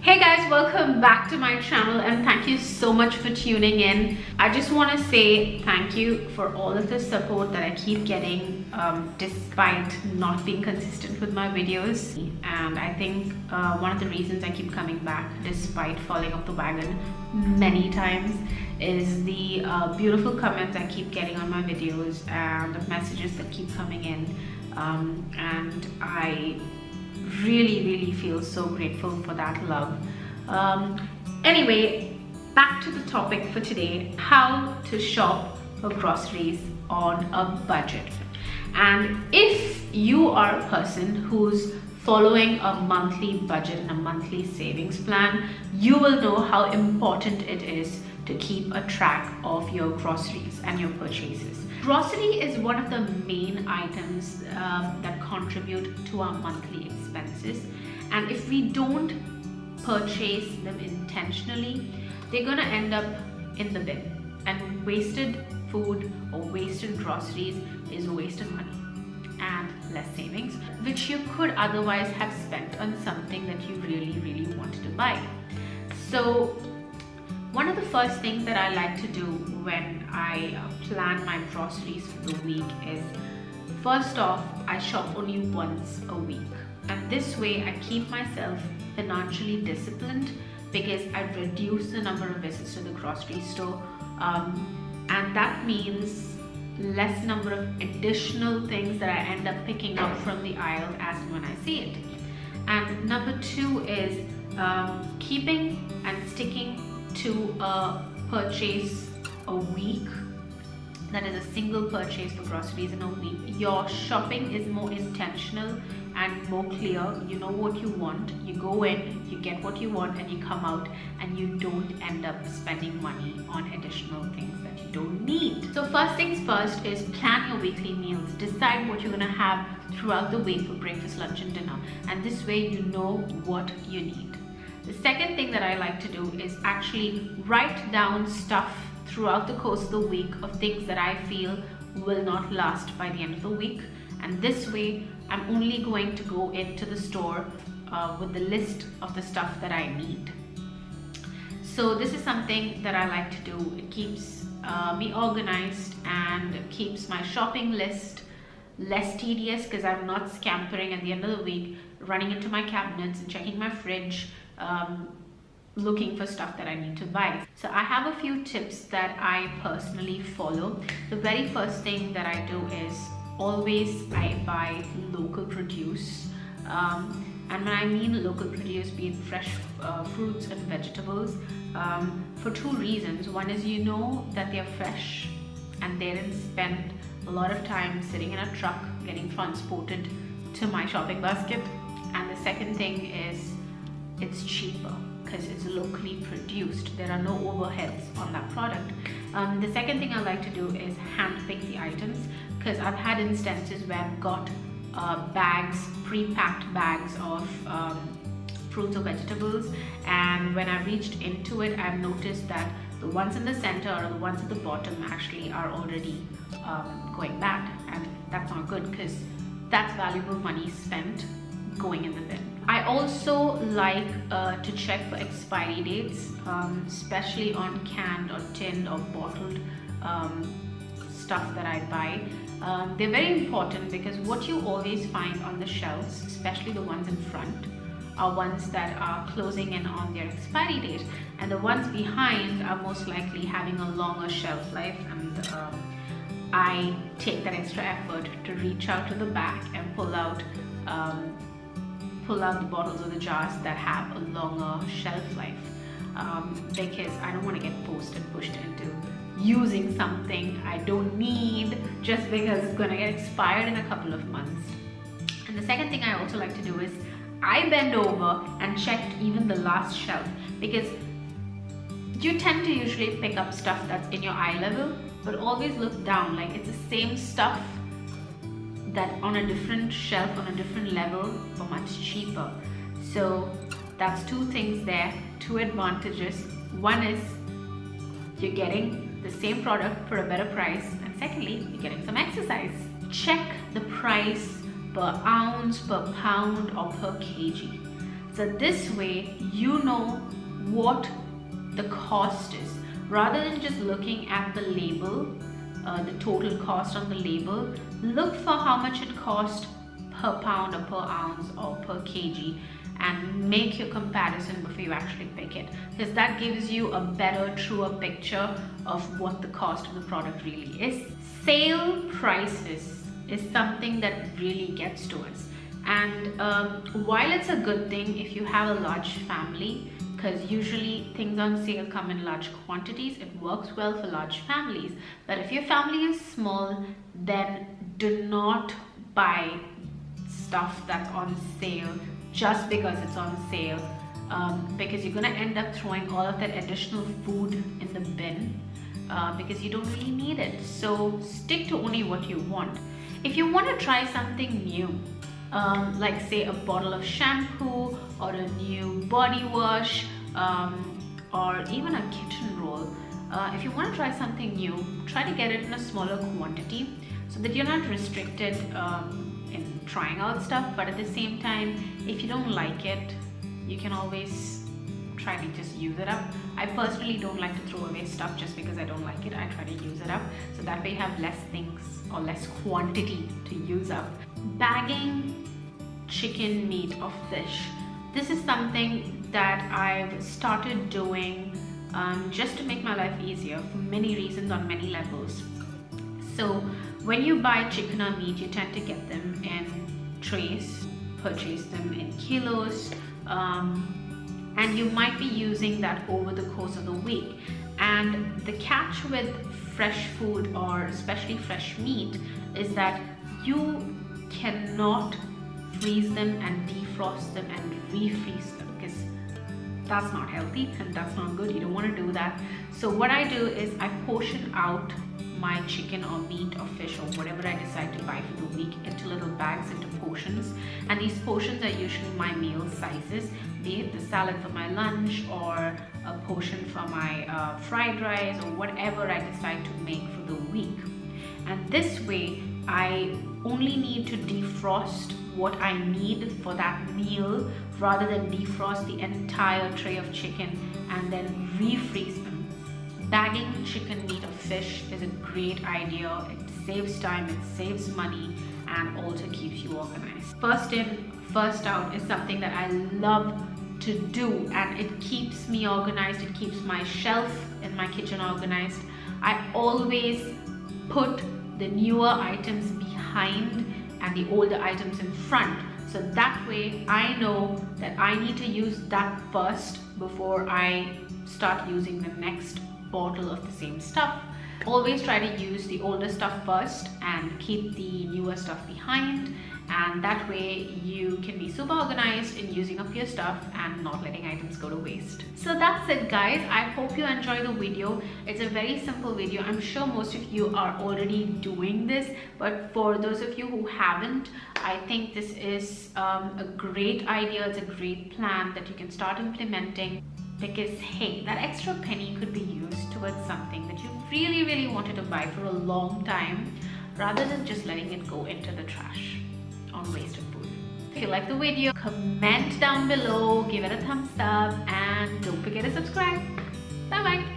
Hey guys, welcome back to my channel and thank you so much for tuning in. I just want to say thank you for all of the support that I keep getting despite not being consistent with my videos. And I think one of the reasons I keep coming back despite falling off the wagon many times is the beautiful comments I keep getting on my videos and the messages that keep coming in. And I really feel so grateful for that love. Anyway, back to the topic for today: how to shop for groceries on a budget. And if you are a person who's following a monthly budget and a monthly savings plan, you will know how important it is to keep a track of your groceries and your purchases. Grocery is one of the main items that contribute to our monthly expenses, and if we don't purchase them intentionally, they're gonna end up in the bin. And wasted food or wasted groceries is wasted money and less savings, which you could otherwise have spent on something that you really wanted to buy. So one of the first things that I like to do when I plan my groceries for the week is, first off, I shop only once a week. And this way I keep myself financially disciplined because I reduce the number of visits to the grocery store. And that means less number of additional things that I end up picking up from the aisle as and when I see it. And number two is keeping and sticking to a purchase a week, that is a single purchase for groceries in a week. Your shopping is more intentional and more clear. You know what you want, you go in, you get what you want, and you come out, and you don't end up spending money on additional things that you don't need. So first things first is plan your weekly meals. Decide what you're gonna have throughout the week for breakfast, lunch and dinner, and this way you know what you need. The second thing that I like to do is actually write down stuff throughout the course of the week of things that I feel will not last by the end of the week. And this way, I'm only going to go into the store with the list of the stuff that I need. So this is something that I like to do. It keeps me organized and keeps my shopping list less tedious because I'm not scampering at the end of the week, running into my cabinets and checking my fridge, looking for stuff that I need to buy. So I have a few tips that I personally follow. The very first thing that I do is always I buy local produce. And when I mean local produce, be it fresh fruits and vegetables, for two reasons. One is you know that they're fresh and they didn't spend a lot of time sitting in a truck getting transported to my shopping basket. And the second thing is it's cheaper because it's locally produced. There are no overheads on that product. The second thing I like to do is hand pick the items, because I've had instances where I've got bags, pre-packed bags of fruits or vegetables, and when I reached into it, I've noticed that the ones in the center or the ones at the bottom actually are already going bad, and that's not good because that's valuable money spent going in the bin. I also like to check for expiry dates, especially on canned or tinned or bottled stuff that I buy. They're very important because what you always find on the shelves, especially the ones in front, are ones that are closing in on their expiry date, and the ones behind are most likely having a longer shelf life. And I take that extra effort to reach out to the back and pull out the bottles or the jars that have a longer shelf life, because I don't want to get pushed into using something I don't need just because it's going to get expired in a couple of months. And the second thing I also like to do is I bend over and check even the last shelf, because you tend to usually pick up stuff that's in your eye level, but always look down, like it's the same stuff that on a different shelf, on a different level, for much cheaper. So that's two things there, two advantages. One is you're getting the same product for a better price, and secondly, you're getting some exercise. Check the price per ounce, per pound, or per kg. So this way you know what the cost is, rather than just looking at the label, the total cost on the label. Look for how much it costs per pound or per ounce or per kg, and make your comparison before you actually pick it, because that gives you a better, truer picture of what the cost of the product really is. Sale prices is something that really gets to us, and while it's a good thing if you have a large family, because usually things on sale come in large quantities, it works well for large families. But if your family is small, then do not buy stuff that's on sale just because it's on sale, because you're gonna end up throwing all of that additional food in the bin, because you don't really need it. So stick to only what you want. If you want to try something new, like say a bottle of shampoo or a new body wash, or even a kitchen roll, if you want to try something new, try to get it in a smaller quantity so that you're not restricted in trying out stuff. But at the same time, if you don't like it, you can always try to just use it up. I personally don't like to throw away stuff just because I don't like it. I try to use it up, so that way you have less things or less quantity to use up. Bagging chicken, meat or fish. This is something that I've started doing just to make my life easier for many reasons on many levels. So when you buy chicken or meat, you tend to get them in trays, purchase them in kilos, and you might be using that over the course of the week. And the catch with fresh food, or especially fresh meat, is that you cannot freeze them and defrost them and refreeze them, because that's not healthy and that's not good. You don't want to do that. So what I do is I portion out my chicken or meat or fish or whatever I decide to buy for the week into little bags, into portions, and these portions are usually my meal sizes, be it the salad for my lunch or a portion for my fried rice or whatever I decide to make for the week. And this way I only need to defrost what I need for that meal, rather than defrost the entire tray of chicken and then refreeze them. Bagging chicken, meat or fish is a great idea. It saves time, it saves money, and also keeps you organized. First in, first out is something that I love to do, and it keeps me organized. It keeps my shelf in my kitchen organized. I always put the newer items behind and the older items in front, so that way I know that I need to use that first before I start using the next bottle of the same stuff. Always try to use the older stuff first and keep the newer stuff behind, and that way you can be super organized in using up your stuff and not letting items go to waste. So that's it guys, I hope you enjoy the video. It's a very simple video. I'm sure most of you are already doing this, but for those of you who haven't, I think this is a great idea. It's a great plan that you can start implementing, because hey, that extra penny could be used towards something that you really wanted to buy for a long time, rather than just letting it go into the trash on wasted food. If you like the video, comment down below, give it a thumbs up, and don't forget to subscribe. Bye bye.